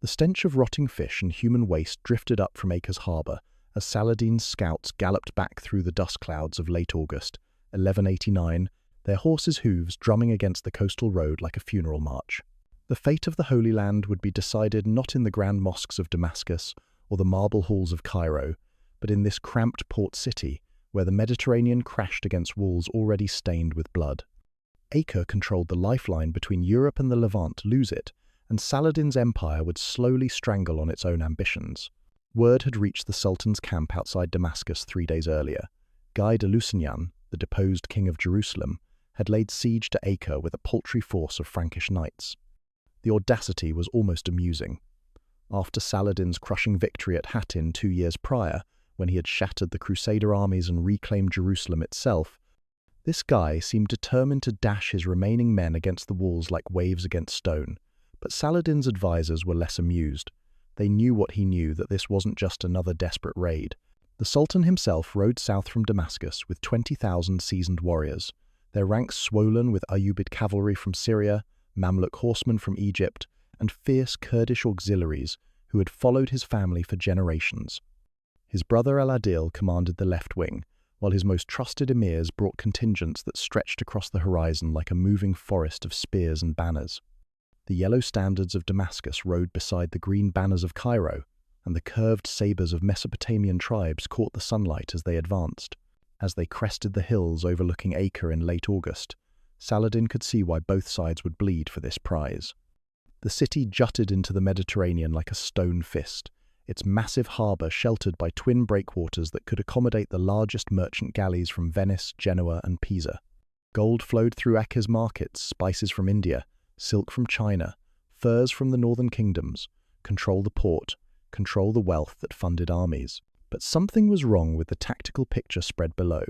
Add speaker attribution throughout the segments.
Speaker 1: The stench of rotting fish and human waste drifted up from Acre's harbour as Saladin's scouts galloped back through the dust clouds of late August, 1189, their horses' hooves drumming against the coastal road like a funeral march. The fate of the Holy Land would be decided not in the grand mosques of Damascus or the marble halls of Cairo, but in this cramped port city where the Mediterranean crashed against walls already stained with blood. Acre controlled the lifeline between Europe and the Levant. Lose it, and Saladin's empire would slowly strangle on its own ambitions. Word had reached the Sultan's camp outside Damascus 3 days earlier. Guy de Lusignan, the deposed king of Jerusalem, had laid siege to Acre with a paltry force of Frankish knights. The audacity was almost amusing. After Saladin's crushing victory at Hattin 2 years prior, when he had shattered the Crusader armies and reclaimed Jerusalem itself, this guy seemed determined to dash his remaining men against the walls like waves against stone. But Saladin's advisors were less amused. They knew what he knew, that this wasn't just another desperate raid. The Sultan himself rode south from Damascus with 20,000 seasoned warriors, their ranks swollen with Ayyubid cavalry from Syria, Mamluk horsemen from Egypt, and fierce Kurdish auxiliaries who had followed his family for generations. His brother Al-Adil commanded the left wing, while his most trusted emirs brought contingents that stretched across the horizon like a moving forest of spears and banners. The yellow standards of Damascus rode beside the green banners of Cairo, and the curved sabres of Mesopotamian tribes caught the sunlight as they advanced. As they crested the hills overlooking Acre in late August, Saladin could see why both sides would bleed for this prize. The city jutted into the Mediterranean like a stone fist, its massive harbour sheltered by twin breakwaters that could accommodate the largest merchant galleys from Venice, Genoa, and Pisa. Gold flowed through Acre's markets, spices from India, silk from China, furs from the northern kingdoms. Control the port, control the wealth that funded armies. But something was wrong with the tactical picture spread below.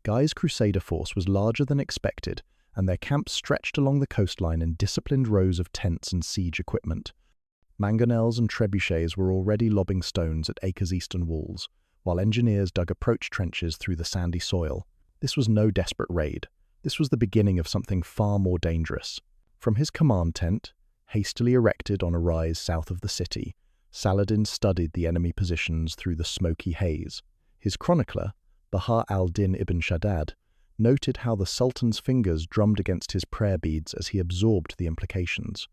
Speaker 1: Guy's Crusader force was larger than expected, and their camps stretched along the coastline in disciplined rows of tents and siege equipment. Mangonels and trebuchets were already lobbing stones at Acre's eastern walls, while engineers dug approach trenches through the sandy soil. This was no desperate raid. This was the beginning of something far more dangerous. From his command tent, hastily erected on a rise south of the city, Saladin studied the enemy positions through the smoky haze. His chronicler, Baha al-Din ibn Shaddad, noted how the Sultan's fingers drummed against his prayer beads as he absorbed the implications.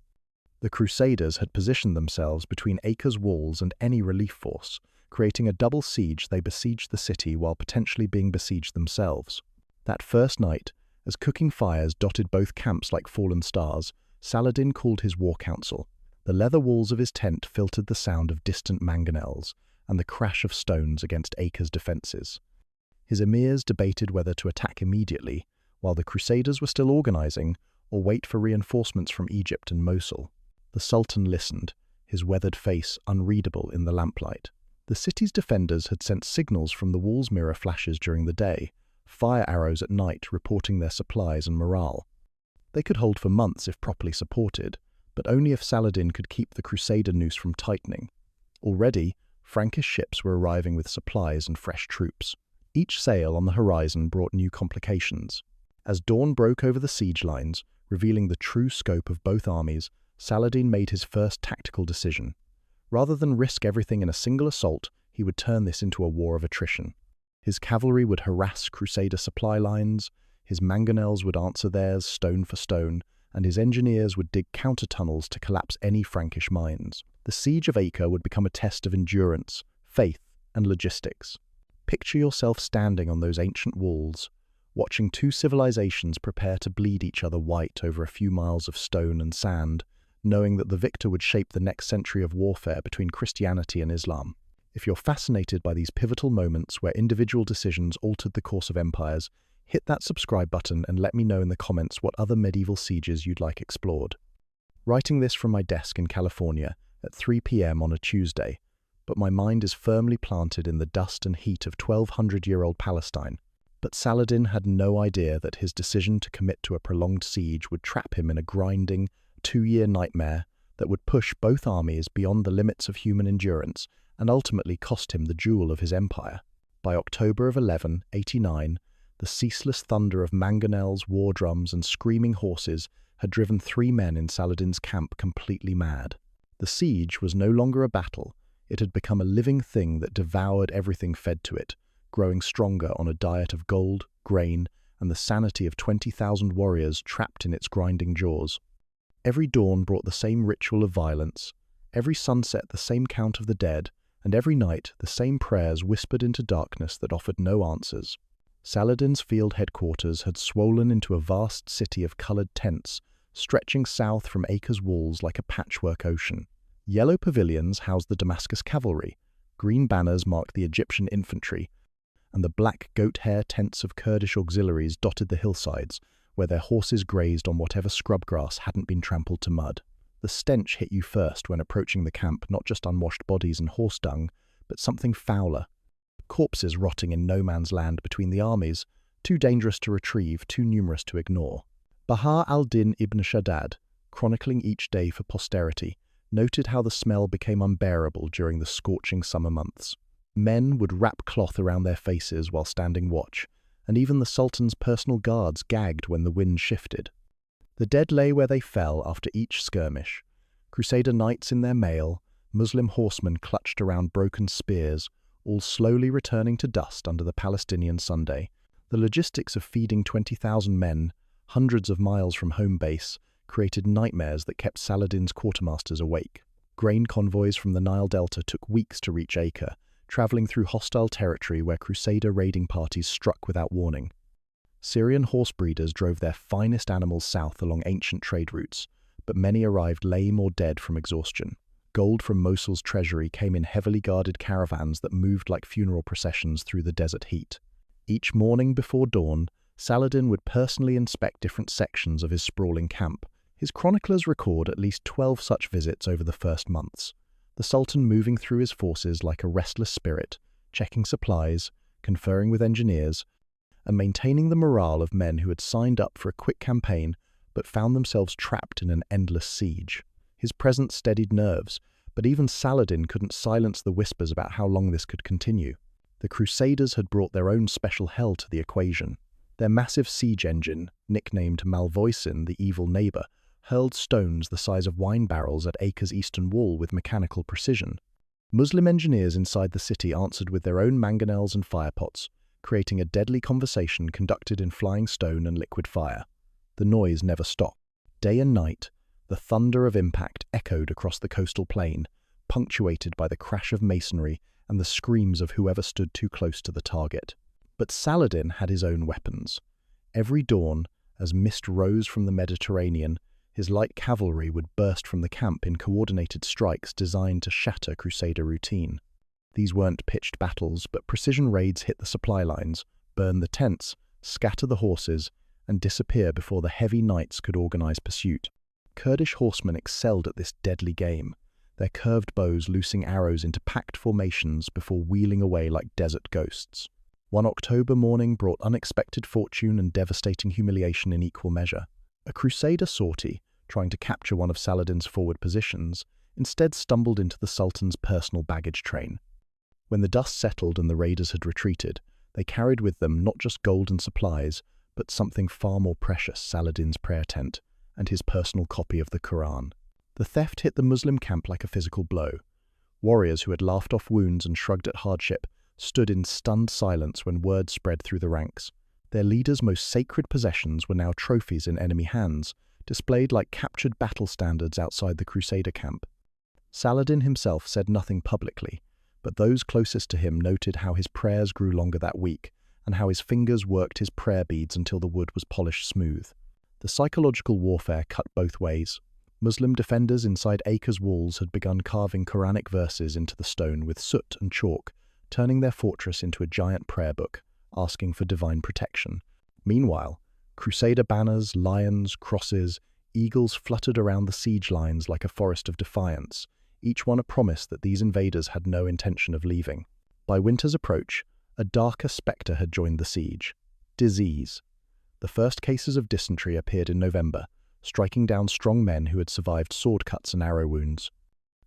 Speaker 1: The Crusaders had positioned themselves between Acre's walls and any relief force, creating a double siege. They besieged the city while potentially being besieged themselves. That first night, as cooking fires dotted both camps like fallen stars, Saladin called his war council. The leather walls of his tent filtered the sound of distant mangonels and the crash of stones against Acre's defences. His emirs debated whether to attack immediately, while the Crusaders were still organising, or wait for reinforcements from Egypt and Mosul. The Sultan listened, his weathered face unreadable in the lamplight. The city's defenders had sent signals from the wall's mirror flashes during the day, fire arrows at night reporting their supplies and morale. They could hold for months if properly supported, but only if Saladin could keep the Crusader noose from tightening. Already, Frankish ships were arriving with supplies and fresh troops. Each sail on the horizon brought new complications. As dawn broke over the siege lines, revealing the true scope of both armies, Saladin made his first tactical decision. Rather than risk everything in a single assault, he would turn this into a war of attrition. His cavalry would harass Crusader supply lines, his mangonels would answer theirs stone for stone, and his engineers would dig counter-tunnels to collapse any Frankish mines. The siege of Acre would become a test of endurance, faith, and logistics. Picture yourself standing on those ancient walls, watching two civilizations prepare to bleed each other white over a few miles of stone and sand, knowing that the victor would shape the next century of warfare between Christianity and Islam. If you're fascinated by these pivotal moments where individual decisions altered the course of empires, hit that subscribe button and let me know in the comments what other medieval sieges you'd like explored. Writing this from my desk in California at 3 p.m. on a Tuesday, but my mind is firmly planted in the dust and heat of 1,200-year-old Palestine. But Saladin had no idea that his decision to commit to a prolonged siege would trap him in a grinding, 2-year nightmare that would push both armies beyond the limits of human endurance and ultimately cost him the jewel of his empire. By October of 1189, the ceaseless thunder of mangonels, war drums, and screaming horses had driven 3 men in Saladin's camp completely mad. The siege was no longer a battle. It had become a living thing that devoured everything fed to it, growing stronger on a diet of gold, grain, and the sanity of 20,000 warriors trapped in its grinding jaws. Every dawn brought the same ritual of violence, every sunset the same count of the dead, and every night the same prayers whispered into darkness that offered no answers. Saladin's field headquarters had swollen into a vast city of coloured tents, stretching south from Acre's walls like a patchwork ocean. Yellow pavilions housed the Damascus cavalry, green banners marked the Egyptian infantry, and the black goat-hair tents of Kurdish auxiliaries dotted the hillsides, where their horses grazed on whatever scrub grass hadn't been trampled to mud. The stench hit you first when approaching the camp, not just unwashed bodies and horse dung, but something fouler. Corpses rotting in no man's land between the armies, too dangerous to retrieve, too numerous to ignore. Bahar al-Din ibn Shaddad, chronicling each day for posterity, noted how the smell became unbearable during the scorching summer months. Men would wrap cloth around their faces while standing watch, and even the Sultan's personal guards gagged when the wind shifted. The dead lay where they fell after each skirmish. Crusader knights in their mail, Muslim horsemen clutched around broken spears, all slowly returning to dust under the Palestinian Sunday. The logistics of feeding 20,000 men, hundreds of miles from home base, created nightmares that kept Saladin's quartermasters awake. Grain convoys from the Nile Delta took weeks to reach Acre, travelling through hostile territory where Crusader raiding parties struck without warning. Syrian horse breeders drove their finest animals south along ancient trade routes, but many arrived lame or dead from exhaustion. Gold from Mosul's treasury came in heavily guarded caravans that moved like funeral processions through the desert heat. Each morning before dawn, Saladin would personally inspect different sections of his sprawling camp. His chroniclers record at least 12 such visits over the first months, the Sultan moving through his forces like a restless spirit, checking supplies, conferring with engineers, and maintaining the morale of men who had signed up for a quick campaign but found themselves trapped in an endless siege. His presence steadied nerves, but even Saladin couldn't silence the whispers about how long this could continue. The Crusaders had brought their own special hell to the equation. Their massive siege engine, nicknamed Malvoisin, the evil neighbour, hurled stones the size of wine barrels at Acre's eastern wall with mechanical precision. Muslim engineers inside the city answered with their own mangonels and firepots, creating a deadly conversation conducted in flying stone and liquid fire. The noise never stopped. Day and night, the thunder of impact echoed across the coastal plain, punctuated by the crash of masonry and the screams of whoever stood too close to the target. But Saladin had his own weapons. Every dawn, as mist rose from the Mediterranean, his light cavalry would burst from the camp in coordinated strikes designed to shatter Crusader routine. These weren't pitched battles, but precision raids hit the supply lines, burn the tents, scatter the horses, and disappear before the heavy knights could organize pursuit. Kurdish horsemen excelled at this deadly game, their curved bows loosing arrows into packed formations before wheeling away like desert ghosts. One October morning brought unexpected fortune and devastating humiliation in equal measure. A Crusader sortie, trying to capture one of Saladin's forward positions, instead stumbled into the Sultan's personal baggage train. When the dust settled and the raiders had retreated, they carried with them not just gold and supplies, but something far more precious, Saladin's prayer tent, and his personal copy of the Quran. The theft hit the Muslim camp like a physical blow. Warriors who had laughed off wounds and shrugged at hardship stood in stunned silence when word spread through the ranks. Their leaders' most sacred possessions were now trophies in enemy hands, displayed like captured battle standards outside the Crusader camp. Saladin himself said nothing publicly, but those closest to him noted how his prayers grew longer that week, and how his fingers worked his prayer beads until the wood was polished smooth. The psychological warfare cut both ways. Muslim defenders inside Acre's walls had begun carving Quranic verses into the stone with soot and chalk, turning their fortress into a giant prayer book, asking for divine protection. Meanwhile, Crusader banners, lions, crosses, eagles fluttered around the siege lines like a forest of defiance, each one a promise that these invaders had no intention of leaving. By winter's approach, a darker spectre had joined the siege: disease. The first cases of dysentery appeared in November, striking down strong men who had survived sword cuts and arrow wounds.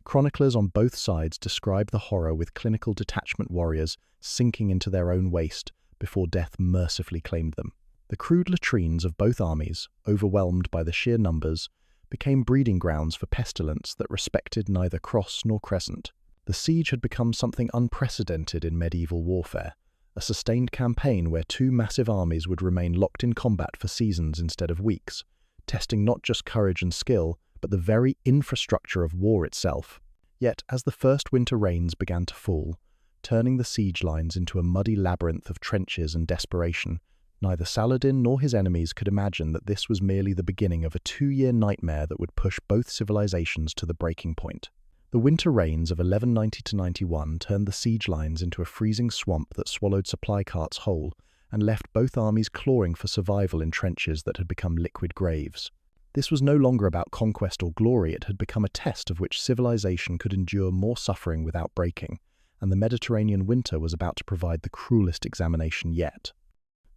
Speaker 1: Chroniclers on both sides describe the horror, with clinical detachment warriors sinking into their own waste before death mercifully claimed them. The crude latrines of both armies, overwhelmed by the sheer numbers, became breeding grounds for pestilence that respected neither cross nor crescent. The siege had become something unprecedented in medieval warfare, a sustained campaign where two massive armies would remain locked in combat for seasons instead of weeks, testing not just courage and skill, but the very infrastructure of war itself. Yet, as the first winter rains began to fall, turning the siege lines into a muddy labyrinth of trenches and desperation, neither Saladin nor his enemies could imagine that this was merely the beginning of a 2-year nightmare that would push both civilizations to the breaking point. The winter rains of 1190–91 turned the siege lines into a freezing swamp that swallowed supply carts whole and left both armies clawing for survival in trenches that had become liquid graves. This was no longer about conquest or glory, it had become a test of which civilization could endure more suffering without breaking, and the Mediterranean winter was about to provide the cruelest examination yet.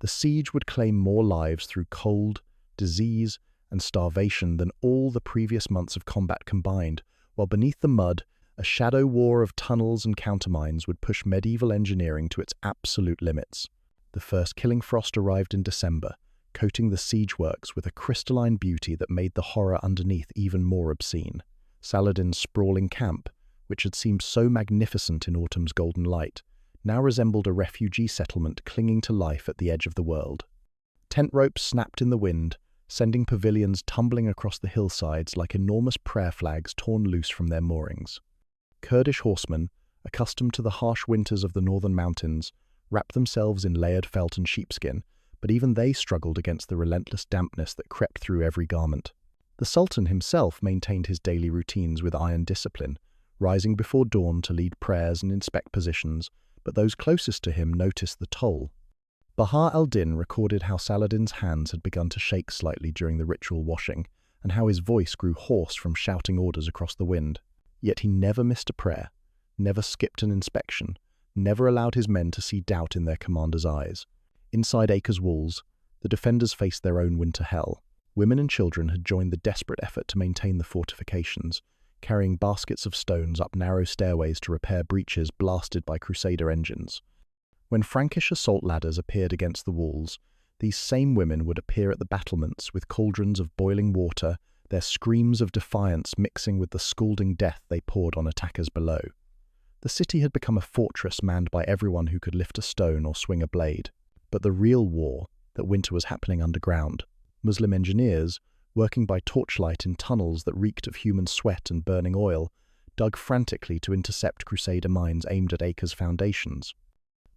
Speaker 1: The siege would claim more lives through cold, disease, and starvation than all the previous months of combat combined, while beneath the mud, a shadow war of tunnels and countermines would push medieval engineering to its absolute limits. The first killing frost arrived in December, coating the siege works with a crystalline beauty that made the horror underneath even more obscene. Saladin's sprawling camp, which had seemed so magnificent in autumn's golden light, now resembled a refugee settlement clinging to life at the edge of the world. Tent ropes snapped in the wind, sending pavilions tumbling across the hillsides like enormous prayer flags torn loose from their moorings. Kurdish horsemen, accustomed to the harsh winters of the northern mountains, wrapped themselves in layered felt and sheepskin, but even they struggled against the relentless dampness that crept through every garment. The Sultan himself maintained his daily routines with iron discipline, rising before dawn to lead prayers and inspect positions, but those closest to him noticed the toll. Bahar al-Din recorded how Saladin's hands had begun to shake slightly during the ritual washing, and how his voice grew hoarse from shouting orders across the wind. Yet he never missed a prayer, never skipped an inspection, never allowed his men to see doubt in their commander's eyes. Inside Acre's walls, the defenders faced their own winter hell. Women and children had joined the desperate effort to maintain the fortifications, carrying baskets of stones up narrow stairways to repair breaches blasted by Crusader engines. When Frankish assault ladders appeared against the walls, these same women would appear at the battlements with cauldrons of boiling water, their screams of defiance mixing with the scalding death they poured on attackers below. The city had become a fortress manned by everyone who could lift a stone or swing a blade. But the real war, that winter was happening underground. Muslim engineers, working by torchlight in tunnels that reeked of human sweat and burning oil, dug frantically to intercept Crusader mines aimed at Acre's foundations.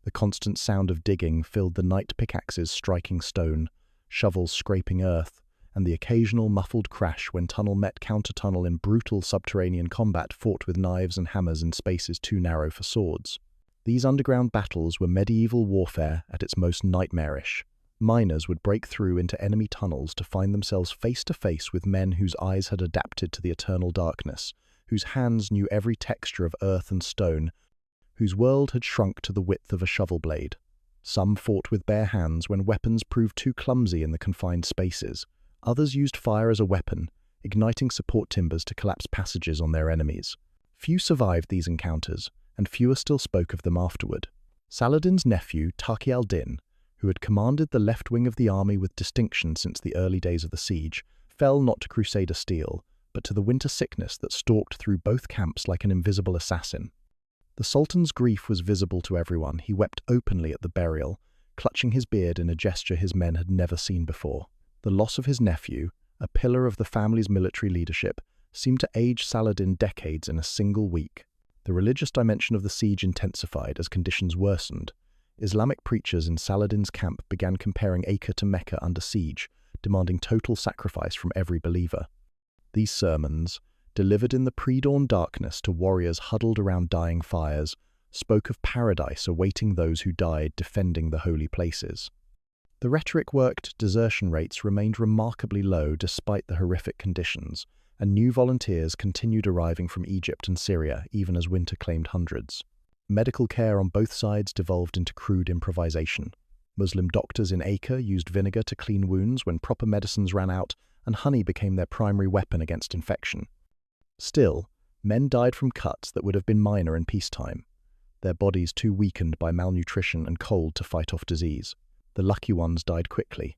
Speaker 1: The constant sound of digging filled the night pickaxes striking stone, shovels scraping earth, and the occasional muffled crash when tunnel met counter-tunnel in brutal subterranean combat fought with knives and hammers in spaces too narrow for swords. These underground battles were medieval warfare at its most nightmarish. Miners would break through into enemy tunnels to find themselves face to face with men whose eyes had adapted to the eternal darkness, whose hands knew every texture of earth and stone, whose world had shrunk to the width of a shovel blade. Some fought with bare hands when weapons proved too clumsy in the confined spaces. Others used fire as a weapon, igniting support timbers to collapse passages on their enemies. Few survived these encounters, and fewer still spoke of them afterward. Saladin's nephew, Taqi al-Din, who had commanded the left wing of the army with distinction since the early days of the siege, fell not to Crusader steel, but to the winter sickness that stalked through both camps like an invisible assassin. The Sultan's grief was visible to everyone. He wept openly at the burial, clutching his beard in a gesture his men had never seen before. The loss of his nephew, a pillar of the family's military leadership, seemed to age Saladin decades in a single week. The religious dimension of the siege intensified as conditions worsened. Islamic preachers in Saladin's camp began comparing Acre to Mecca under siege, demanding total sacrifice from every believer. These sermons, delivered in the pre-dawn darkness to warriors huddled around dying fires, spoke of paradise awaiting those who died defending the holy places. The rhetoric worked, desertion rates remained remarkably low despite the horrific conditions, and new volunteers continued arriving from Egypt and Syria even as winter claimed hundreds. Medical care on both sides devolved into crude improvisation. Muslim doctors in Acre used vinegar to clean wounds when proper medicines ran out, and honey became their primary weapon against infection. Still, men died from cuts that would have been minor in peacetime, their bodies too weakened by malnutrition and cold to fight off disease. The lucky ones died quickly.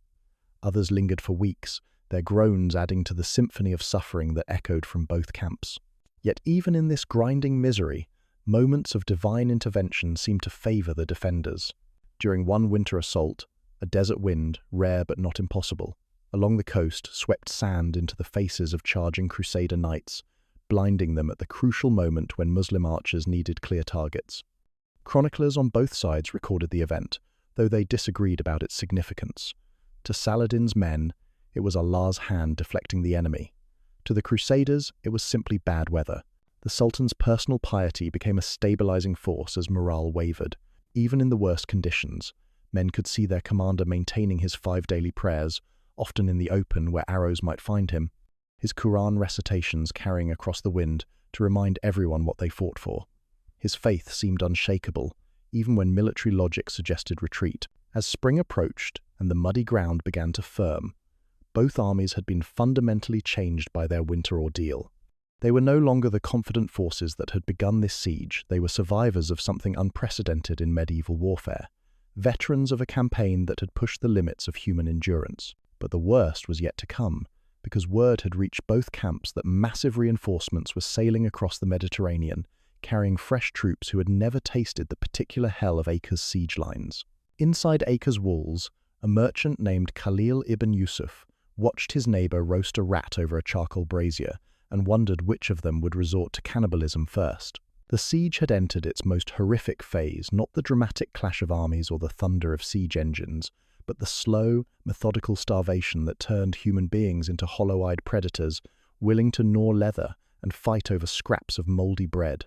Speaker 1: Others lingered for weeks, their groans adding to the symphony of suffering that echoed from both camps. Yet even in this grinding misery, moments of divine intervention seemed to favor the defenders. During one winter assault, a desert wind, rare but not impossible, along the coast swept sand into the faces of charging Crusader knights, blinding them at the crucial moment when Muslim archers needed clear targets. Chroniclers on both sides recorded the event, though they disagreed about its significance. To Saladin's men, it was Allah's hand deflecting the enemy. To the Crusaders, it was simply bad weather. The Sultan's personal piety became a stabilizing force as morale wavered. Even in the worst conditions, men could see their commander maintaining his 5 daily prayers, often in the open where arrows might find him, his Quran recitations carrying across the wind to remind everyone what they fought for. His faith seemed unshakable, even when military logic suggested retreat. As spring approached and the muddy ground began to firm, both armies had been fundamentally changed by their winter ordeal. They were no longer the confident forces that had begun this siege. They were survivors of something unprecedented in medieval warfare, veterans of a campaign that had pushed the limits of human endurance. But the worst was yet to come, because word had reached both camps that massive reinforcements were sailing across the Mediterranean, carrying fresh troops who had never tasted the particular hell of Acre's siege lines. Inside Acre's walls, a merchant named Khalil ibn Yusuf watched his neighbor roast a rat over a charcoal brazier and wondered which of them would resort to cannibalism first. The siege had entered its most horrific phase, not the dramatic clash of armies or the thunder of siege engines, but the slow, methodical starvation that turned human beings into hollow-eyed predators, willing to gnaw leather and fight over scraps of mouldy bread.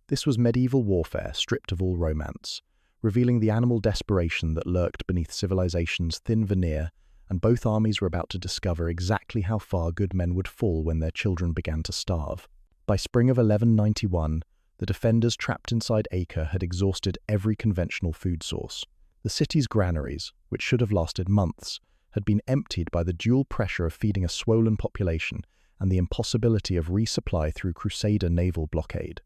Speaker 1: This was medieval warfare stripped of all romance, revealing the animal desperation that lurked beneath civilization's thin veneer, and both armies were about to discover exactly how far good men would fall when their children began to starve. By spring of 1191, the defenders trapped inside Acre had exhausted every conventional food source. The city's granaries, which should have lasted months, had been emptied by the dual pressure of feeding a swollen population and the impossibility of resupply through Crusader naval blockade.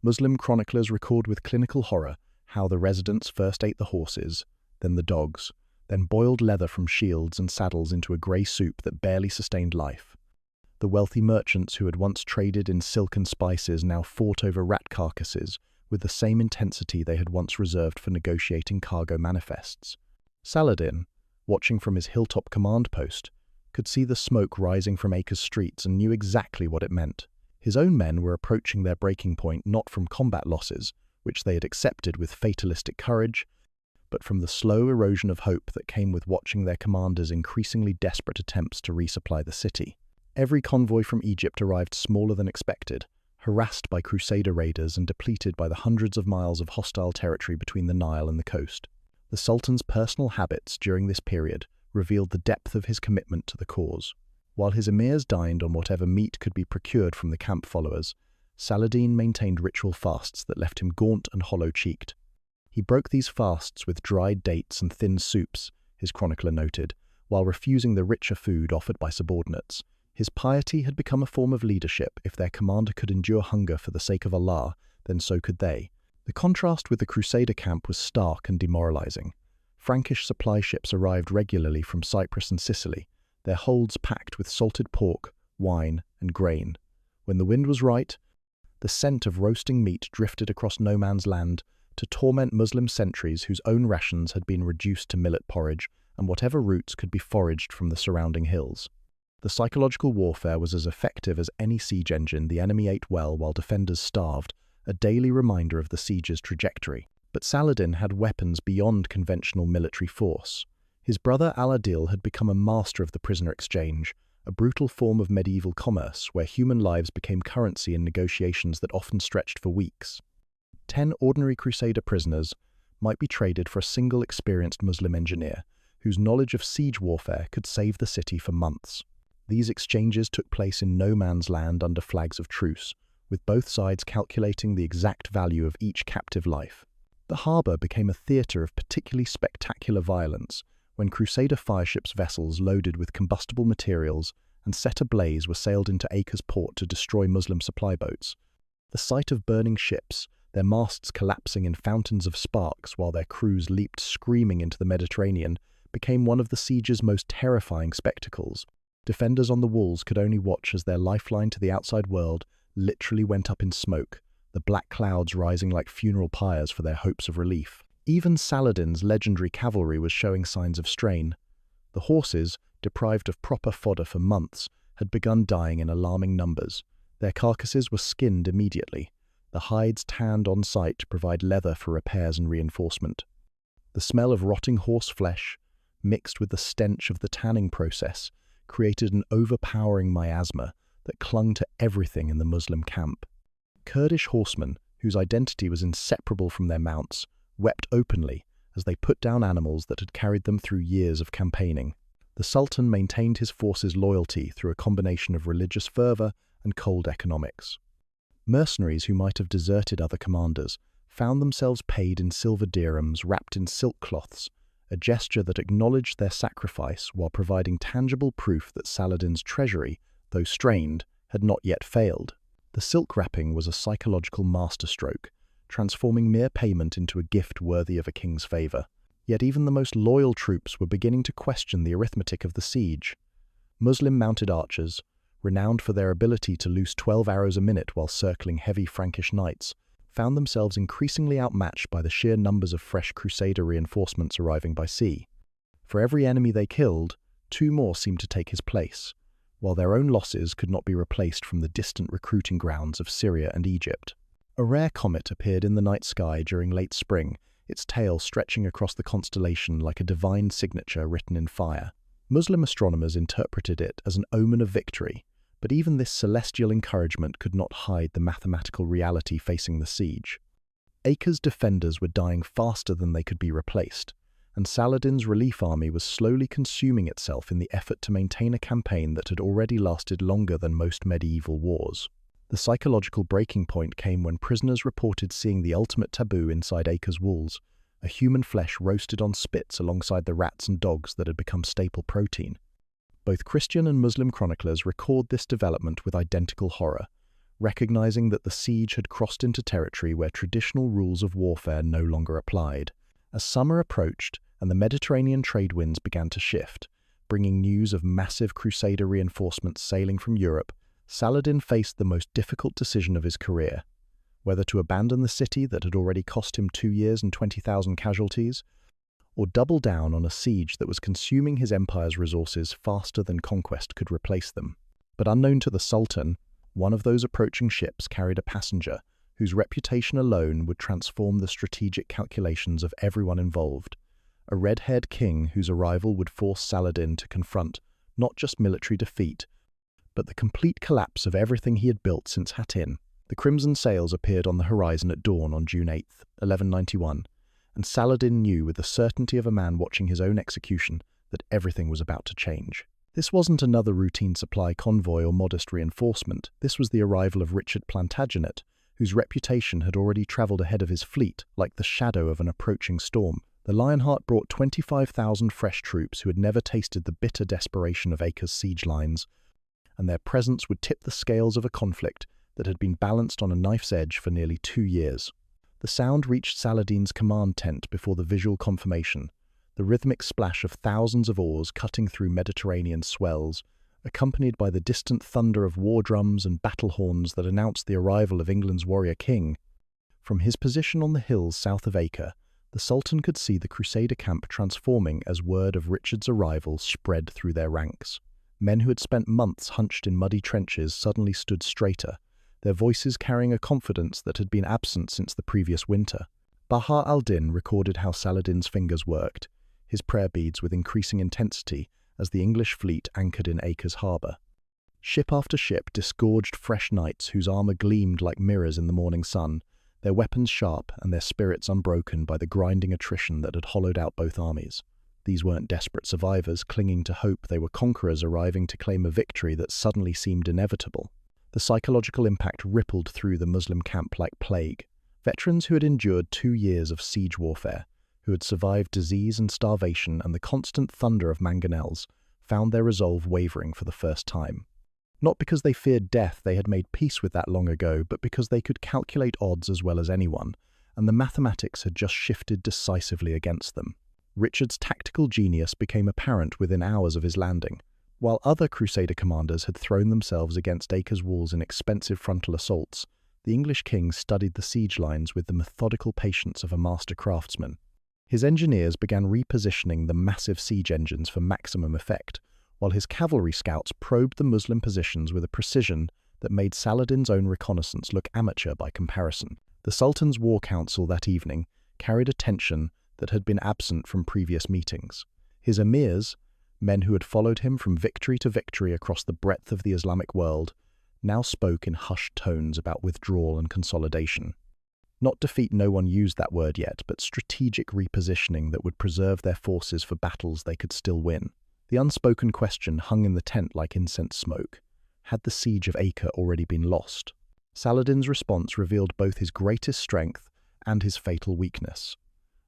Speaker 1: Muslim chroniclers record with clinical horror how the residents first ate the horses, then the dogs, then boiled leather from shields and saddles into a grey soup that barely sustained life. The wealthy merchants who had once traded in silk and spices now fought over rat carcasses with the same intensity they had once reserved for negotiating cargo manifests. Saladin, watching from his hilltop command post, could see the smoke rising from Acre's streets and knew exactly what it meant. His own men were approaching their breaking point not from combat losses, which they had accepted with fatalistic courage, but from the slow erosion of hope that came with watching their commanders' increasingly desperate attempts to resupply the city. Every convoy from Egypt arrived smaller than expected, harassed by Crusader raiders and depleted by the hundreds of miles of hostile territory between the Nile and the coast. The Sultan's personal habits during this period revealed the depth of his commitment to the cause. While his emirs dined on whatever meat could be procured from the camp followers, Saladin maintained ritual fasts that left him gaunt and hollow-cheeked. He broke these fasts with dried dates and thin soups, his chronicler noted, while refusing the richer food offered by subordinates. His piety had become a form of leadership. If their commander could endure hunger for the sake of Allah, then so could they. The contrast with the Crusader camp was stark and demoralizing. Frankish supply ships arrived regularly from Cyprus and Sicily, their holds packed with salted pork, wine, and grain. When the wind was right, the scent of roasting meat drifted across no man's land to torment Muslim sentries whose own rations had been reduced to millet porridge and whatever roots could be foraged from the surrounding hills. The psychological warfare was as effective as any siege engine. The enemy ate well while defenders starved, a daily reminder of the siege's trajectory. But Saladin had weapons beyond conventional military force. His brother Al-Adil had become a master of the prisoner exchange, a brutal form of medieval commerce where human lives became currency in negotiations that often stretched for weeks. 10 ordinary Crusader prisoners might be traded for a single experienced Muslim engineer, whose knowledge of siege warfare could save the city for months. These exchanges took place in no man's land under flags of truce, with both sides calculating the exact value of each captive life. The harbour became a theatre of particularly spectacular violence, when Crusader fireships vessels loaded with combustible materials and set ablaze were sailed into Acre's port to destroy Muslim supply boats. The sight of burning ships, their masts collapsing in fountains of sparks while their crews leaped screaming into the Mediterranean, became one of the siege's most terrifying spectacles. Defenders on the walls could only watch as their lifeline to the outside world literally went up in smoke, the black clouds rising like funeral pyres for their hopes of relief. Even Saladin's legendary cavalry was showing signs of strain. The horses, deprived of proper fodder for months, had begun dying in alarming numbers. Their carcasses were skinned immediately, the hides tanned on site to provide leather for repairs and reinforcement. The smell of rotting horse flesh, mixed with the stench of the tanning process, created an overpowering miasma that clung to everything in the Muslim camp. Kurdish horsemen, whose identity was inseparable from their mounts, wept openly as they put down animals that had carried them through years of campaigning. The Sultan maintained his forces' loyalty through a combination of religious fervor and cold economics. Mercenaries who might have deserted other commanders found themselves paid in silver dirhams wrapped in silk cloths, a gesture that acknowledged their sacrifice while providing tangible proof that Saladin's treasury, though strained, had not yet failed. The silk wrapping was a psychological masterstroke, transforming mere payment into a gift worthy of a king's favor. Yet even the most loyal troops were beginning to question the arithmetic of the siege. Muslim mounted archers, renowned for their ability to loose 12 arrows a minute while circling heavy Frankish knights, found themselves increasingly outmatched by the sheer numbers of fresh Crusader reinforcements arriving by sea. For every enemy they killed, 2 more seemed to take his place, while their own losses could not be replaced from the distant recruiting grounds of Syria and Egypt. A rare comet appeared in the night sky during late spring, its tail stretching across the constellation like a divine signature written in fire. Muslim astronomers interpreted it as an omen of victory, but even this celestial encouragement could not hide the mathematical reality facing the siege. Acre's defenders were dying faster than they could be replaced, and Saladin's relief army was slowly consuming itself in the effort to maintain a campaign that had already lasted longer than most medieval wars. The psychological breaking point came when prisoners reported seeing the ultimate taboo inside Acre's walls, a human flesh roasted on spits alongside the rats and dogs that had become staple protein. Both Christian and Muslim chroniclers record this development with identical horror, recognizing that the siege had crossed into territory where traditional rules of warfare no longer applied. As summer approached and the Mediterranean trade winds began to shift, bringing news of massive Crusader reinforcements sailing from Europe, Saladin faced the most difficult decision of his career: whether to abandon the city that had already cost him 2 years and 20,000 casualties, or double down on a siege that was consuming his empire's resources faster than conquest could replace them. But unknown to the Sultan, one of those approaching ships carried a passenger whose reputation alone would transform the strategic calculations of everyone involved, a red-haired king whose arrival would force Saladin to confront not just military defeat, but the complete collapse of everything he had built since Hattin. The crimson sails appeared on the horizon at dawn on June 8, 1191, and Saladin knew with the certainty of a man watching his own execution that everything was about to change. This wasn't another routine supply convoy or modest reinforcement. This was the arrival of Richard Plantagenet, whose reputation had already travelled ahead of his fleet like the shadow of an approaching storm. The Lionheart brought 25,000 fresh troops who had never tasted the bitter desperation of Acre's siege lines, and their presence would tip the scales of a conflict that had been balanced on a knife's edge for nearly 2 years. The sound reached Saladin's command tent before the visual confirmation, the rhythmic splash of thousands of oars cutting through Mediterranean swells, accompanied by the distant thunder of war drums and battle horns that announced the arrival of England's warrior king. From his position on the hills south of Acre, the Sultan could see the Crusader camp transforming as word of Richard's arrival spread through their ranks. Men who had spent months hunched in muddy trenches suddenly stood straighter, their voices carrying a confidence that had been absent since the previous winter. Bahar al-Din recorded how Saladin's fingers worked, his prayer beads with increasing intensity as the English fleet anchored in Acre's harbour. Ship after ship disgorged fresh knights whose armour gleamed like mirrors in the morning sun, their weapons sharp and their spirits unbroken by the grinding attrition that had hollowed out both armies. These weren't desperate survivors clinging to hope, they were conquerors arriving to claim a victory that suddenly seemed inevitable. The psychological impact rippled through the Muslim camp like plague. Veterans who had endured 2 years of siege warfare, who had survived disease and starvation and the constant thunder of mangonels, found their resolve wavering for the first time. Not because they feared death, they had made peace with that long ago, but because they could calculate odds as well as anyone, and the mathematics had just shifted decisively against them. Richard's tactical genius became apparent within hours of his landing. While other Crusader commanders had thrown themselves against Acre's walls in expensive frontal assaults, the English king studied the siege lines with the methodical patience of a master craftsman. His engineers began repositioning the massive siege engines for maximum effect, while his cavalry scouts probed the Muslim positions with a precision that made Saladin's own reconnaissance look amateur by comparison. The Sultan's war council that evening carried a tension that had been absent from previous meetings. His emirs, men who had followed him from victory to victory across the breadth of the Islamic world, now spoke in hushed tones about withdrawal and consolidation. Not defeat, no one used that word yet, but strategic repositioning that would preserve their forces for battles they could still win. The unspoken question hung in the tent like incense smoke. Had the siege of Acre already been lost? Saladin's response revealed both his greatest strength and his fatal weakness.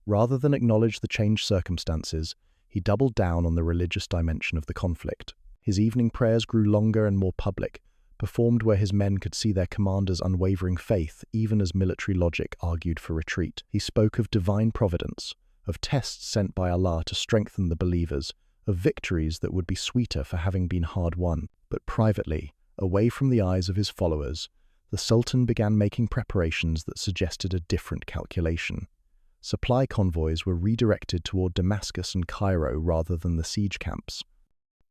Speaker 1: Rather than acknowledge the changed circumstances, he doubled down on the religious dimension of the conflict. His evening prayers grew longer and more public, performed where his men could see their commander's unwavering faith, even as military logic argued for retreat. He spoke of divine providence, of tests sent by Allah to strengthen the believers, of victories that would be sweeter for having been hard won. But privately, away from the eyes of his followers, the Sultan began making preparations that suggested a different calculation. Supply convoys were redirected toward Damascus and Cairo rather than the siege camps.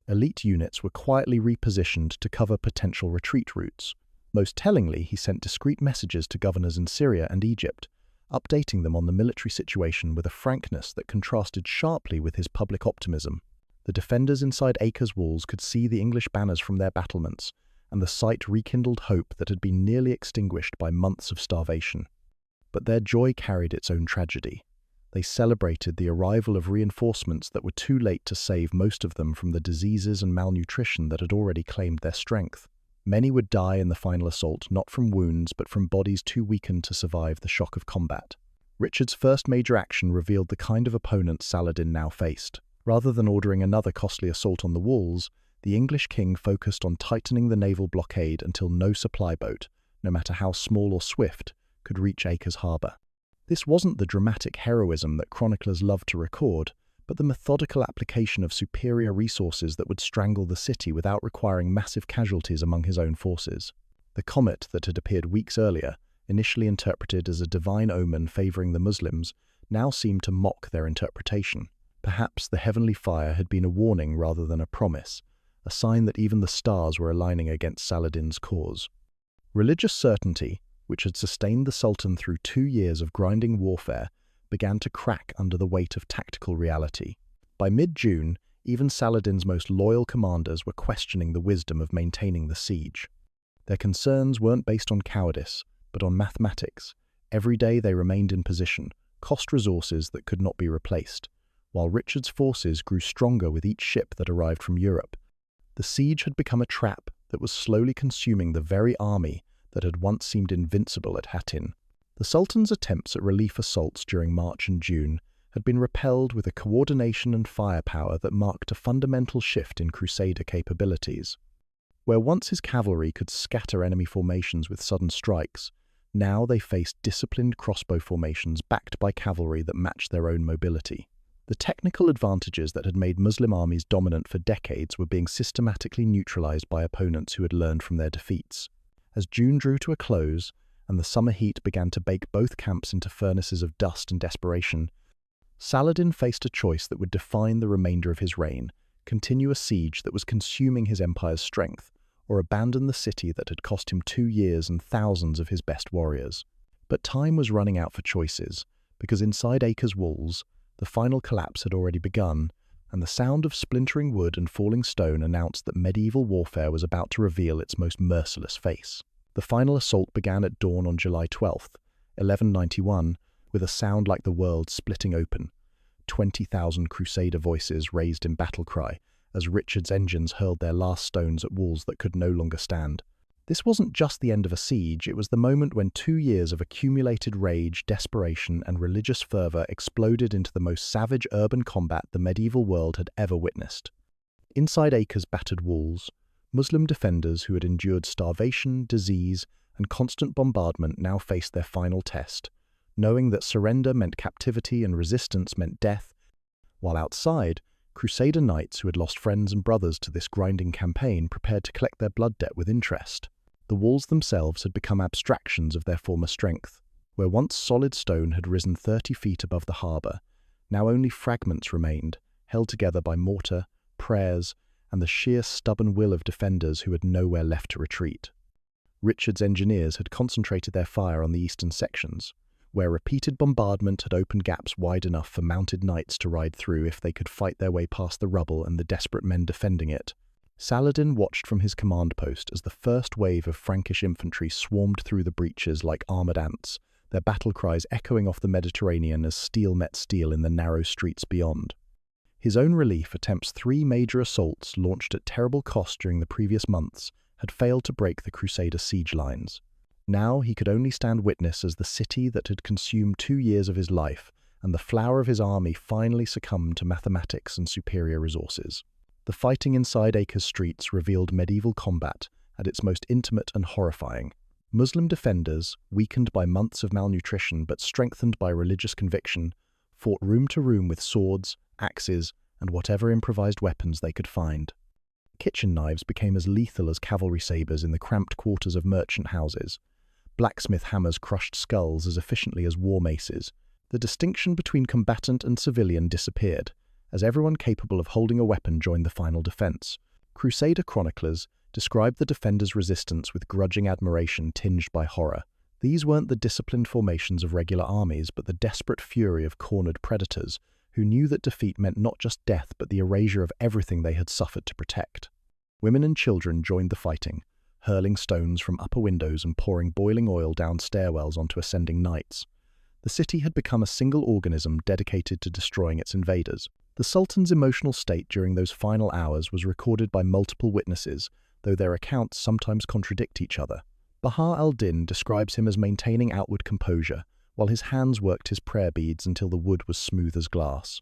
Speaker 1: Elite units were quietly repositioned to cover potential retreat routes. Most tellingly, he sent discreet messages to governors in Syria and Egypt, updating them on the military situation with a frankness that contrasted sharply with his public optimism. The defenders inside Acre's walls could see the English banners from their battlements, and the sight rekindled hope that had been nearly extinguished by months of starvation. But their joy carried its own tragedy. They celebrated the arrival of reinforcements that were too late to save most of them from the diseases and malnutrition that had already claimed their strength. Many would die in the final assault, not from wounds, but from bodies too weakened to survive the shock of combat. Richard's first major action revealed the kind of opponent Saladin now faced. Rather than ordering another costly assault on the walls, the English king focused on tightening the naval blockade until no supply boat, no matter how small or swift, could reach Acre's harbour. This wasn't the dramatic heroism that chroniclers love to record, but the methodical application of superior resources that would strangle the city without requiring massive casualties among his own forces. The comet that had appeared weeks earlier, initially interpreted as a divine omen favouring the Muslims, now seemed to mock their interpretation. Perhaps the heavenly fire had been a warning rather than a promise, a sign that even the stars were aligning against Saladin's cause. Religious certainty, which had sustained the Sultan through 2 years of grinding warfare, began to crack under the weight of tactical reality. By mid-June, even Saladin's most loyal commanders were questioning the wisdom of maintaining the siege. Their concerns weren't based on cowardice, but on mathematics. Every day they remained in position, cost resources that could not be replaced, while Richard's forces grew stronger with each ship that arrived from Europe. The siege had become a trap that was slowly consuming the very army that had once seemed invincible at Hattin. The Sultan's attempts at relief assaults during March and June had been repelled with a coordination and firepower that marked a fundamental shift in Crusader capabilities. Where once his cavalry could scatter enemy formations with sudden strikes, now they faced disciplined crossbow formations backed by cavalry that matched their own mobility. The technical advantages that had made Muslim armies dominant for decades were being systematically neutralized by opponents who had learned from their defeats. As June drew to a close, and the summer heat began to bake both camps into furnaces of dust and desperation, Saladin faced a choice that would define the remainder of his reign: continue a siege that was consuming his empire's strength, or abandon the city that had cost him 2 years and thousands of his best warriors. But time was running out for choices, because inside Acre's walls, the final collapse had already begun, and the sound of splintering wood and falling stone announced that medieval warfare was about to reveal its most merciless face. The final assault began at dawn on July 12th, 1191, with a sound like the world splitting open. 20,000 Crusader voices raised in battle cry as Richard's engines hurled their last stones at walls that could no longer stand. This wasn't just the end of a siege, it was the moment when 2 years of accumulated rage, desperation, and religious fervour exploded into the most savage urban combat the medieval world had ever witnessed. Inside Acre's battered walls, Muslim defenders who had endured starvation, disease, and constant bombardment now faced their final test, knowing that surrender meant captivity and resistance meant death, while outside, Crusader knights who had lost friends and brothers to this grinding campaign prepared to collect their blood debt with interest. The walls themselves had become abstractions of their former strength. Where once solid stone had risen 30 feet above the harbour, now only fragments remained, held together by mortar, prayers, and the sheer stubborn will of defenders who had nowhere left to retreat. Richard's engineers had concentrated their fire on the eastern sections, where repeated bombardment had opened gaps wide enough for mounted knights to ride through if they could fight their way past the rubble and the desperate men defending it. Saladin watched from his command post as the first wave of Frankish infantry swarmed through the breaches like armoured ants, their battle cries echoing off the Mediterranean as steel met steel in the narrow streets beyond. His own relief attempts 3 major assaults launched at terrible cost during the previous months had failed to break the Crusader siege lines. Now he could only stand witness as the city that had consumed 2 years of his life and the flower of his army finally succumbed to mathematics and superior resources. The fighting inside Acre's streets revealed medieval combat at its most intimate and horrifying. Muslim defenders, weakened by months of malnutrition but strengthened by religious conviction, fought room to room with swords, axes, and whatever improvised weapons they could find. Kitchen knives became as lethal as cavalry sabres in the cramped quarters of merchant houses. Blacksmith hammers crushed skulls as efficiently as war maces. The distinction between combatant and civilian disappeared, as everyone capable of holding a weapon joined the final defense. Crusader chroniclers described the defenders' resistance with grudging admiration tinged by horror. These weren't the disciplined formations of regular armies, but the desperate fury of cornered predators, who knew that defeat meant not just death but the erasure of everything they had suffered to protect. Women and children joined the fighting, hurling stones from upper windows and pouring boiling oil down stairwells onto ascending knights. The city had become a single organism dedicated to destroying its invaders. The Sultan's emotional state during those final hours was recorded by multiple witnesses, though their accounts sometimes contradict each other. Bahar al-Din describes him as maintaining outward composure, while his hands worked his prayer beads until the wood was smooth as glass.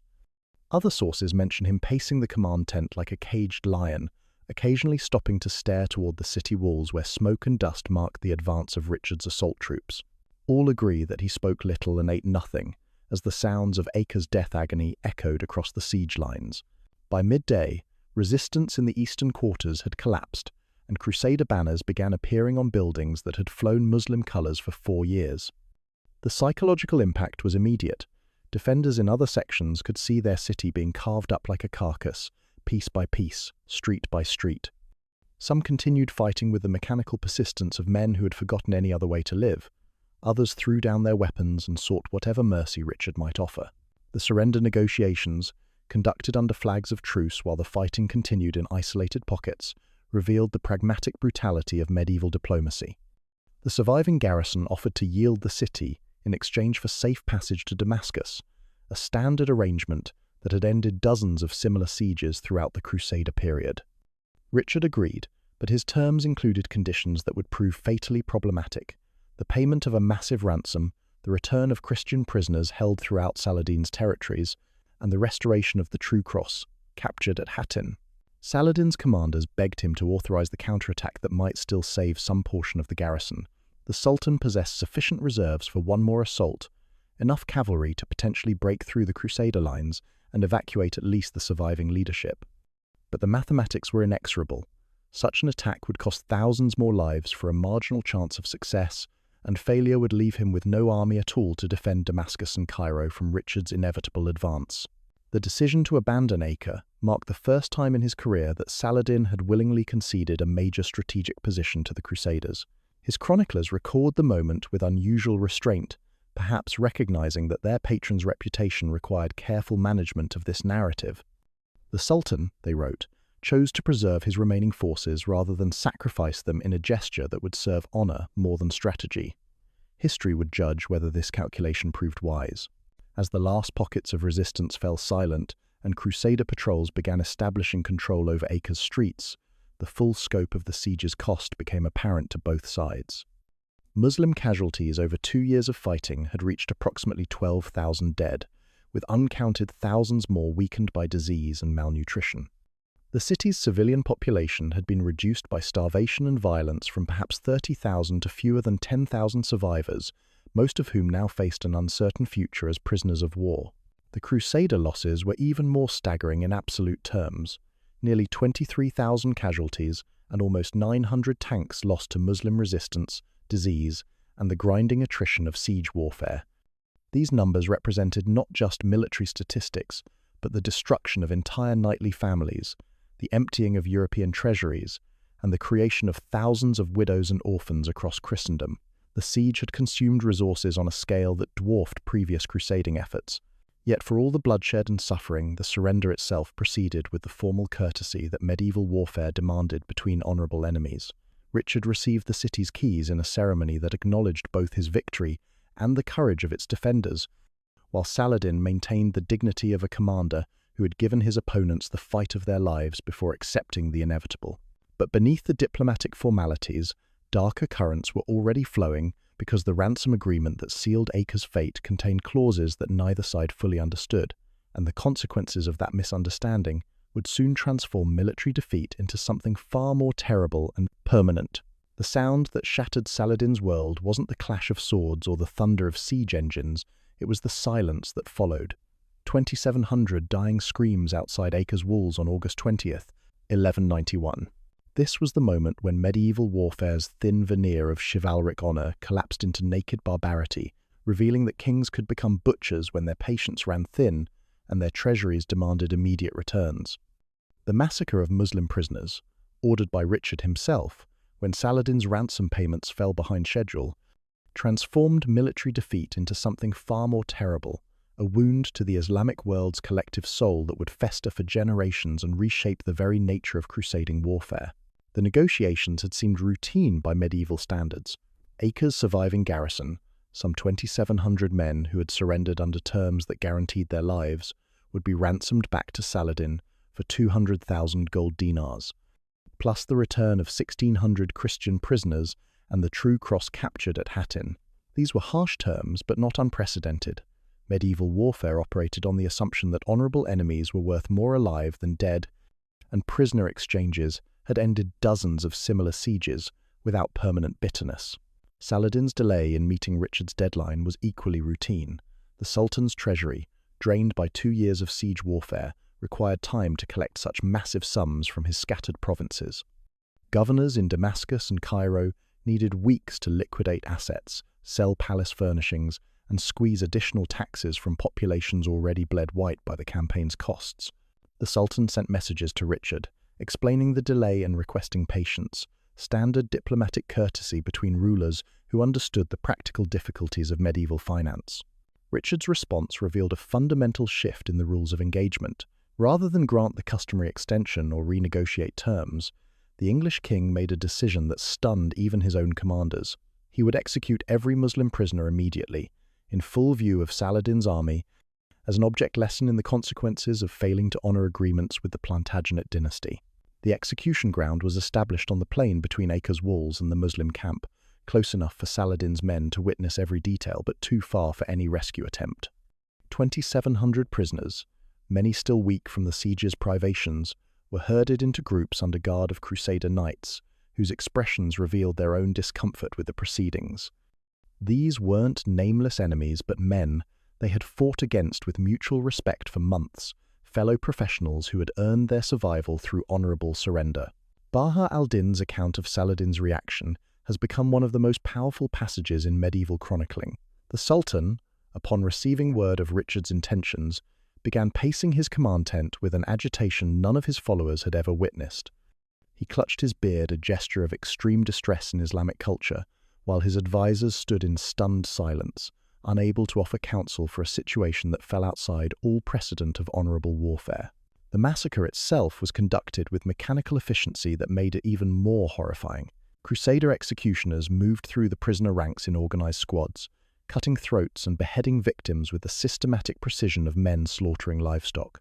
Speaker 1: Other sources mention him pacing the command tent like a caged lion, occasionally stopping to stare toward the city walls where smoke and dust marked the advance of Richard's assault troops. All agree that he spoke little and ate nothing, as the sounds of Acre's death agony echoed across the siege lines. By midday, resistance in the eastern quarters had collapsed, and Crusader banners began appearing on buildings that had flown Muslim colours for 4 years. The psychological impact was immediate. Defenders in other sections could see their city being carved up like a carcass, piece by piece, street by street. Some continued fighting with the mechanical persistence of men who had forgotten any other way to live. Others threw down their weapons and sought whatever mercy Richard might offer. The surrender negotiations, conducted under flags of truce while the fighting continued in isolated pockets, revealed the pragmatic brutality of medieval diplomacy. The surviving garrison offered to yield the city in exchange for safe passage to Damascus, a standard arrangement that had ended dozens of similar sieges throughout the Crusader period. Richard agreed, but his terms included conditions that would prove fatally problematic: the payment of a massive ransom, the return of Christian prisoners held throughout Saladin's territories, and the restoration of the True Cross, captured at Hattin. Saladin's commanders begged him to authorize the counterattack that might still save some portion of the garrison. The Sultan possessed sufficient reserves for one more assault, enough cavalry to potentially break through the Crusader lines and evacuate at least the surviving leadership. But the mathematics were inexorable. Such an attack would cost thousands more lives for a marginal chance of success, and failure would leave him with no army at all to defend Damascus and Cairo from Richard's inevitable advance. The decision to abandon Acre marked the first time in his career that Saladin had willingly conceded a major strategic position to the Crusaders. His chroniclers record the moment with unusual restraint, perhaps recognizing that their patron's reputation required careful management of this narrative. The Sultan, they wrote, chose to preserve his remaining forces rather than sacrifice them in a gesture that would serve honor more than strategy. History would judge whether this calculation proved wise. As the last pockets of resistance fell silent and Crusader patrols began establishing control over Acre's streets, the full scope of the siege's cost became apparent to both sides. Muslim casualties over 2 years of fighting had reached approximately 12,000 dead, with uncounted thousands more weakened by disease and malnutrition. The city's civilian population had been reduced by starvation and violence from perhaps 30,000 to fewer than 10,000 survivors, most of whom now faced an uncertain future as prisoners of war. The Crusader losses were even more staggering in absolute terms. Nearly 23,000 casualties and almost 900 tanks lost to Muslim resistance, disease, and the grinding attrition of siege warfare. These numbers represented not just military statistics, but the destruction of entire knightly families, the emptying of European treasuries, and the creation of thousands of widows and orphans across Christendom. The siege had consumed resources on a scale that dwarfed previous crusading efforts. Yet for all the bloodshed and suffering, the surrender itself proceeded with the formal courtesy that medieval warfare demanded between honourable enemies. Richard received the city's keys in a ceremony that acknowledged both his victory and the courage of its defenders, while Saladin maintained the dignity of a commander who had given his opponents the fight of their lives before accepting the inevitable. But beneath the diplomatic formalities, darker currents were already flowing because the ransom agreement that sealed Acre's fate contained clauses that neither side fully understood, and the consequences of that misunderstanding would soon transform military defeat into something far more terrible and permanent. The sound that shattered Saladin's world wasn't the clash of swords or the thunder of siege engines, it was the silence that followed. 2,700 dying screams outside Acre's walls on August 20th, 1191. This was the moment when medieval warfare's thin veneer of chivalric honour collapsed into naked barbarity, revealing that kings could become butchers when their patience ran thin and their treasuries demanded immediate returns. The massacre of Muslim prisoners, ordered by Richard himself, when Saladin's ransom payments fell behind schedule, transformed military defeat into something far more terrible, a wound to the Islamic world's collective soul that would fester for generations and reshape the very nature of crusading warfare. The negotiations had seemed routine by medieval standards. Acre's surviving garrison, some 2,700 men who had surrendered under terms that guaranteed their lives, would be ransomed back to Saladin for 200,000 gold dinars, plus the return of 1,600 Christian prisoners and the true cross captured at Hattin. These were harsh terms, but not unprecedented. Medieval warfare operated on the assumption that honourable enemies were worth more alive than dead, and prisoner exchanges had ended dozens of similar sieges without permanent bitterness. Saladin's delay in meeting Richard's deadline was equally routine. The Sultan's treasury, drained by 2 years of siege warfare, required time to collect such massive sums from his scattered provinces. Governors in Damascus and Cairo needed weeks to liquidate assets, sell palace furnishings, and squeeze additional taxes from populations already bled white by the campaign's costs. The Sultan sent messages to Richard, explaining the delay and requesting patience, standard diplomatic courtesy between rulers who understood the practical difficulties of medieval finance. Richard's response revealed a fundamental shift in the rules of engagement. Rather than grant the customary extension or renegotiate terms, the English king made a decision that stunned even his own commanders. He would execute every Muslim prisoner immediately, in full view of Saladin's army, as an object lesson in the consequences of failing to honour agreements with the Plantagenet dynasty. The execution ground was established on the plain between Acre's walls and the Muslim camp, close enough for Saladin's men to witness every detail but too far for any rescue attempt. 2,700 prisoners, many still weak from the siege's privations, were herded into groups under guard of Crusader knights, whose expressions revealed their own discomfort with the proceedings. These weren't nameless enemies but men they had fought against with mutual respect for months, fellow professionals who had earned their survival through honourable surrender. Baha al-Din's account of Saladin's reaction has become one of the most powerful passages in medieval chronicling. The Sultan, upon receiving word of Richard's intentions, began pacing his command tent with an agitation none of his followers had ever witnessed. He clutched his beard, a gesture of extreme distress in Islamic culture, while his advisors stood in stunned silence, unable to offer counsel for a situation that fell outside all precedent of honourable warfare. The massacre itself was conducted with mechanical efficiency that made it even more horrifying. Crusader executioners moved through the prisoner ranks in organised squads, cutting throats and beheading victims with the systematic precision of men slaughtering livestock.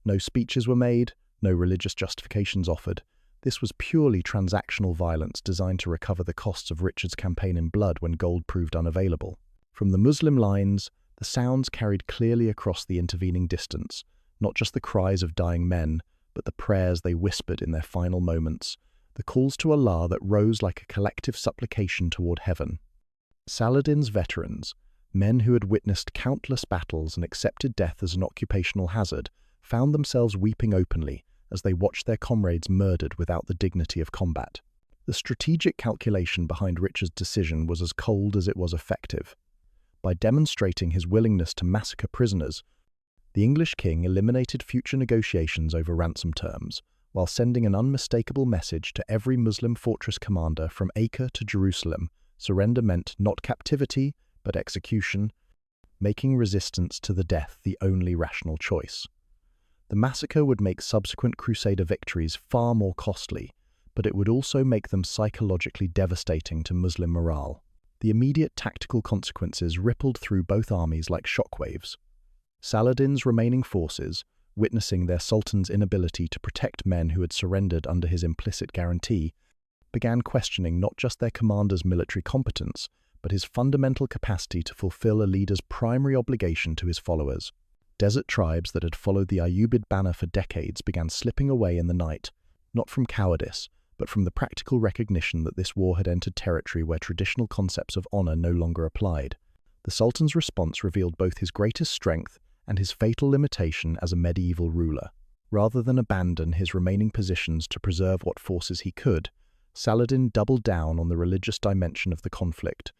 Speaker 1: No speeches were made, no religious justifications offered. This was purely transactional violence designed to recover the costs of Richard's campaign in blood when gold proved unavailable. From the Muslim lines, the sounds carried clearly across the intervening distance, not just the cries of dying men, but the prayers they whispered in their final moments, the calls to Allah that rose like a collective supplication toward heaven. Saladin's veterans, Men who had witnessed countless battles and accepted death as an occupational hazard found themselves weeping openly as they watched their comrades murdered without the dignity of combat. The strategic calculation behind Richard's decision was as cold as it was effective. By demonstrating his willingness to massacre prisoners, the English king eliminated future negotiations over ransom terms, while sending an unmistakable message to every Muslim fortress commander from Acre to Jerusalem: surrender meant not captivity, but execution, making resistance to the death the only rational choice. The massacre would make subsequent Crusader victories far more costly, but it would also make them psychologically devastating to Muslim morale. The immediate tactical consequences rippled through both armies like shockwaves. Saladin's remaining forces, witnessing their sultan's inability to protect men who had surrendered under his implicit guarantee, began questioning not just their commander's military competence, but his fundamental capacity to fulfill a leader's primary obligation to his followers. Desert tribes that had followed the Ayyubid banner for decades began slipping away in the night, not from cowardice, but from the practical recognition that this war had entered territory where traditional concepts of honor no longer applied. The Sultan's response revealed both his greatest strength and his fatal limitation as a medieval ruler. Rather than abandon his remaining positions to preserve what forces he could, Saladin doubled down on the religious dimension of the conflict,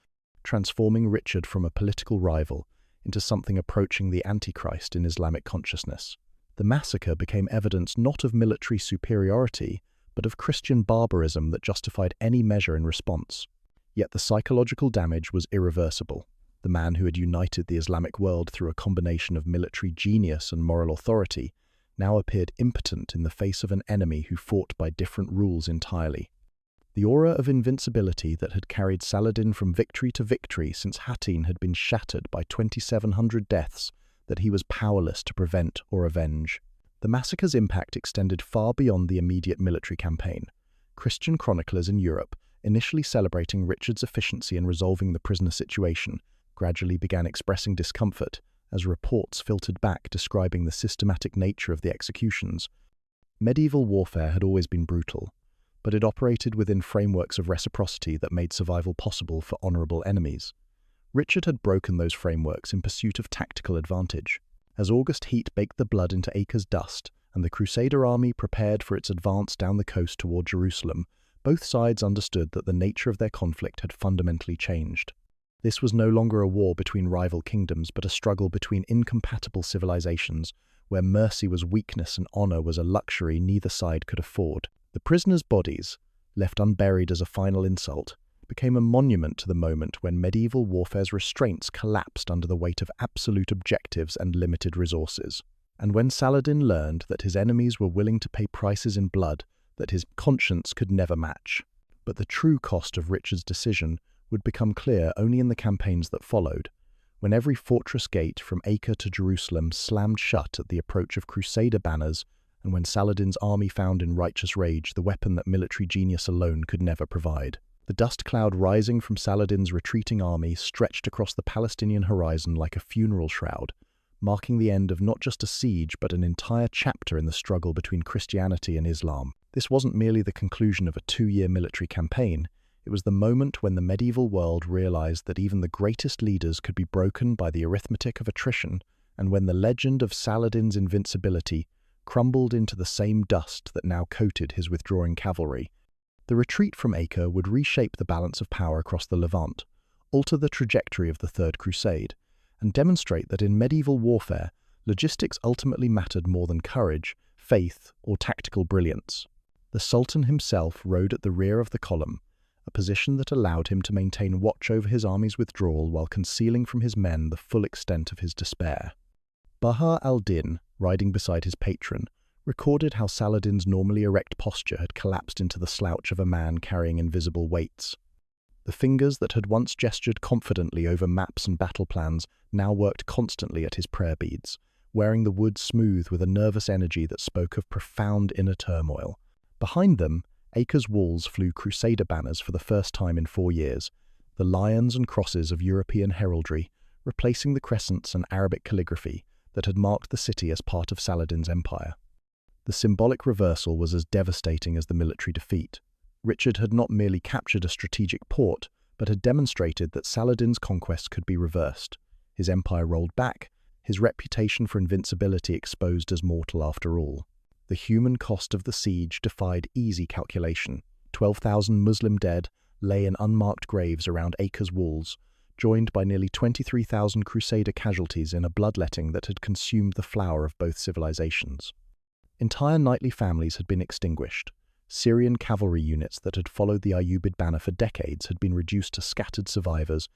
Speaker 1: transforming Richard from a political rival into something approaching the Antichrist in Islamic consciousness. The massacre became evidence not of military superiority, but of Christian barbarism that justified any measure in response. Yet the psychological damage was irreversible. The man who had united the Islamic world through a combination of military genius and moral authority now appeared impotent in the face of an enemy who fought by different rules entirely. The aura of invincibility that had carried Saladin from victory to victory since Hattin had been shattered by 2,700 deaths that he was powerless to prevent or avenge. The massacre's impact extended far beyond the immediate military campaign. Christian chroniclers in Europe, initially celebrating Richard's efficiency in resolving the prisoner situation, gradually began expressing discomfort as reports filtered back describing the systematic nature of the executions. Medieval warfare had always been brutal, but it operated within frameworks of reciprocity that made survival possible for honorable enemies. Richard had broken those frameworks in pursuit of tactical advantage. As August heat baked the blood into Acre's dust, and the Crusader army prepared for its advance down the coast toward Jerusalem, both sides understood that the nature of their conflict had fundamentally changed. This was no longer a war between rival kingdoms, but a struggle between incompatible civilizations, where mercy was weakness and honor was a luxury neither side could afford. The prisoners' bodies, left unburied as a final insult, became a monument to the moment when medieval warfare's restraints collapsed under the weight of absolute objectives and limited resources. And when Saladin learned that his enemies were willing to pay prices in blood that his conscience could never match. But the true cost of Richard's decision would become clear only in the campaigns that followed, when every fortress gate from Acre to Jerusalem slammed shut at the approach of Crusader banners, and when Saladin's army found in righteous rage the weapon that military genius alone could never provide. The dust cloud rising from Saladin's retreating army stretched across the Palestinian horizon like a funeral shroud, marking the end of not just a siege but an entire chapter in the struggle between Christianity and Islam. This wasn't merely the conclusion of a 2-year military campaign, it was the moment when the medieval world realized that even the greatest leaders could be broken by the arithmetic of attrition, and when the legend of Saladin's invincibility crumbled into the same dust that now coated his withdrawing cavalry. The retreat from Acre would reshape the balance of power across the Levant, alter the trajectory of the Third Crusade, and demonstrate that in medieval warfare, logistics ultimately mattered more than courage, faith, or tactical brilliance. The Sultan himself rode at the rear of the column, a position that allowed him to maintain watch over his army's withdrawal while concealing from his men the full extent of his despair. Baha al-Din, riding beside his patron, recorded how Saladin's normally erect posture had collapsed into the slouch of a man carrying invisible weights. The fingers that had once gestured confidently over maps and battle plans now worked constantly at his prayer beads, wearing the wood smooth with a nervous energy that spoke of profound inner turmoil. Behind them, Acre's walls flew Crusader banners for the first time in 4 years, the lions and crosses of European heraldry, replacing the crescents and Arabic calligraphy that had marked the city as part of Saladin's empire. The symbolic reversal was as devastating as the military defeat. Richard had not merely captured a strategic port, but had demonstrated that Saladin's conquest could be reversed. His empire rolled back, his reputation for invincibility exposed as mortal after all. The human cost of the siege defied easy calculation. 12,000 Muslim dead lay in unmarked graves around Acre's walls, joined by nearly 23,000 Crusader casualties in a bloodletting that had consumed the flower of both civilizations. Entire knightly families had been extinguished. Syrian cavalry units that had followed the Ayyubid banner for decades had been reduced to scattered survivors,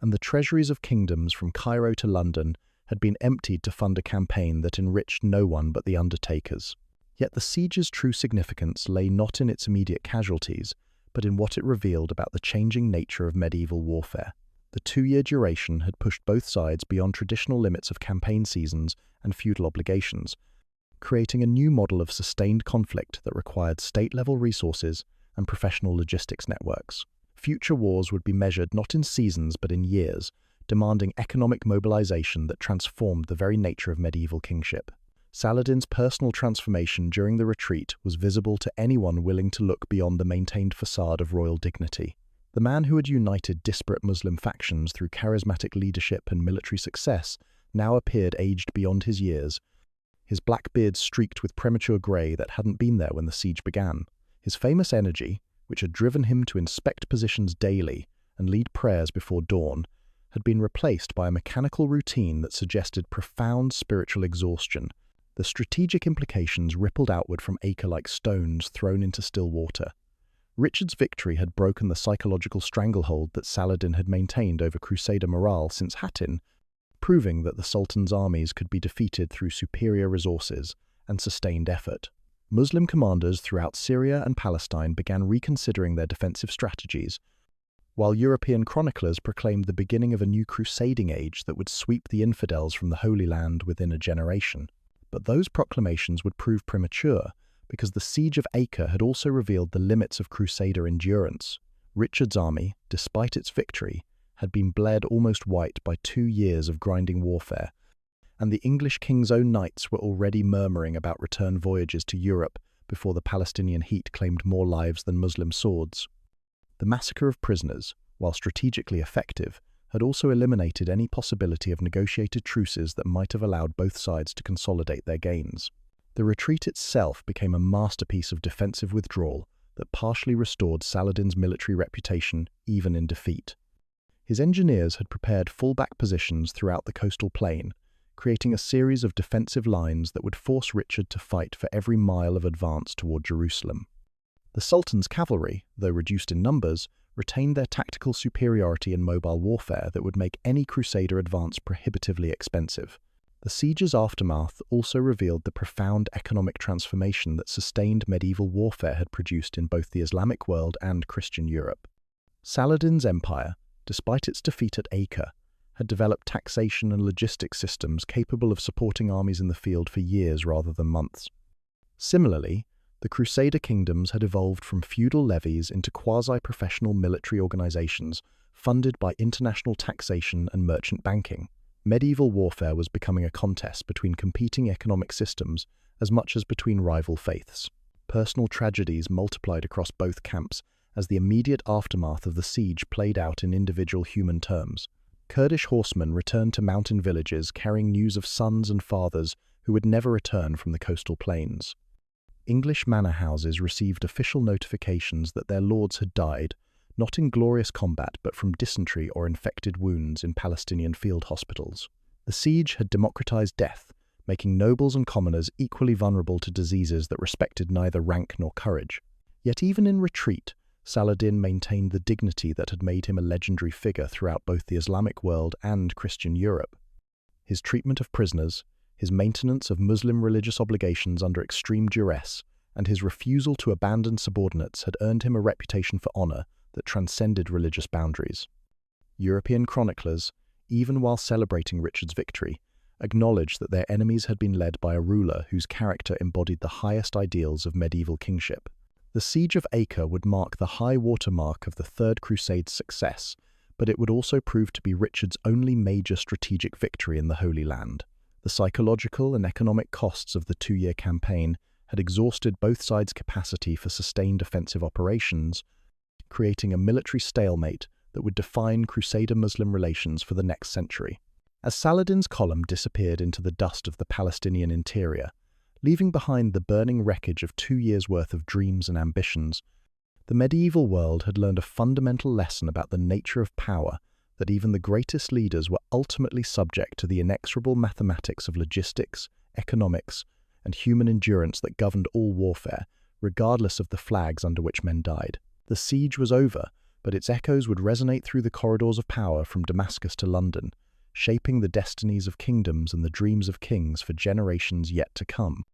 Speaker 1: and the treasuries of kingdoms from Cairo to London had been emptied to fund a campaign that enriched no one but the undertakers. Yet the siege's true significance lay not in its immediate casualties, but in what it revealed about the changing nature of medieval warfare. The 2-year duration had pushed both sides beyond traditional limits of campaign seasons and feudal obligations, creating a new model of sustained conflict that required state-level resources and professional logistics networks. Future wars would be measured not in seasons but in years, demanding economic mobilization that transformed the very nature of medieval kingship. Saladin's personal transformation during the retreat was visible to anyone willing to look beyond the maintained facade of royal dignity. The man who had united disparate Muslim factions through charismatic leadership and military success now appeared aged beyond his years, his black beard streaked with premature grey that hadn't been there when the siege began. His famous energy, which had driven him to inspect positions daily and lead prayers before dawn, had been replaced by a mechanical routine that suggested profound spiritual exhaustion. The strategic implications rippled outward from Acre like stones thrown into still water. Richard's victory had broken the psychological stranglehold that Saladin had maintained over Crusader morale since Hattin, proving that the Sultan's armies could be defeated through superior resources and sustained effort. Muslim commanders throughout Syria and Palestine began reconsidering their defensive strategies, while European chroniclers proclaimed the beginning of a new crusading age that would sweep the infidels from the Holy Land within a generation. But those proclamations would prove premature, because the siege of Acre had also revealed the limits of Crusader endurance. Richard's army, despite its victory, had been bled almost white by 2 years of grinding warfare, and the English king's own knights were already murmuring about return voyages to Europe before the Palestinian heat claimed more lives than Muslim swords. The massacre of prisoners, while strategically effective, had also eliminated any possibility of negotiated truces that might have allowed both sides to consolidate their gains. The retreat itself became a masterpiece of defensive withdrawal that partially restored Saladin's military reputation even in defeat. His engineers had prepared fallback positions throughout the coastal plain, creating a series of defensive lines that would force Richard to fight for every mile of advance toward Jerusalem. The Sultan's cavalry, though reduced in numbers, retained their tactical superiority in mobile warfare that would make any Crusader advance prohibitively expensive. The siege's aftermath also revealed the profound economic transformation that sustained medieval warfare had produced in both the Islamic world and Christian Europe. Saladin's empire, despite its defeat at Acre, had developed taxation and logistics systems capable of supporting armies in the field for years rather than months. Similarly, the Crusader kingdoms had evolved from feudal levies into quasi-professional military organizations funded by international taxation and merchant banking. Medieval warfare was becoming a contest between competing economic systems as much as between rival faiths. Personal tragedies multiplied across both camps as the immediate aftermath of the siege played out in individual human terms. Kurdish horsemen returned to mountain villages carrying news of sons and fathers who would never return from the coastal plains. English manor houses received official notifications that their lords had died, not in glorious combat but from dysentery or infected wounds in Palestinian field hospitals. The siege had democratized death, making nobles and commoners equally vulnerable to diseases that respected neither rank nor courage. Yet even in retreat, Saladin maintained the dignity that had made him a legendary figure throughout both the Islamic world and Christian Europe. His treatment of prisoners, his maintenance of Muslim religious obligations under extreme duress, and his refusal to abandon subordinates had earned him a reputation for honor that transcended religious boundaries. European chroniclers, even while celebrating Richard's victory, acknowledged that their enemies had been led by a ruler whose character embodied the highest ideals of medieval kingship. The siege of Acre would mark the high watermark of the Third Crusade's success, but it would also prove to be Richard's only major strategic victory in the Holy Land. The psychological and economic costs of the 2-year campaign had exhausted both sides' capacity for sustained offensive operations, creating a military stalemate that would define Crusader-Muslim relations for the next century. As Saladin's column disappeared into the dust of the Palestinian interior, leaving behind the burning wreckage of 2 years' worth of dreams and ambitions, the medieval world had learned a fundamental lesson about the nature of power, that even the greatest leaders were ultimately subject to the inexorable mathematics of logistics, economics, and human endurance that governed all warfare, regardless of the flags under which men died. The siege was over, but its echoes would resonate through the corridors of power from Damascus to London, shaping the destinies of kingdoms and the dreams of kings for generations yet to come.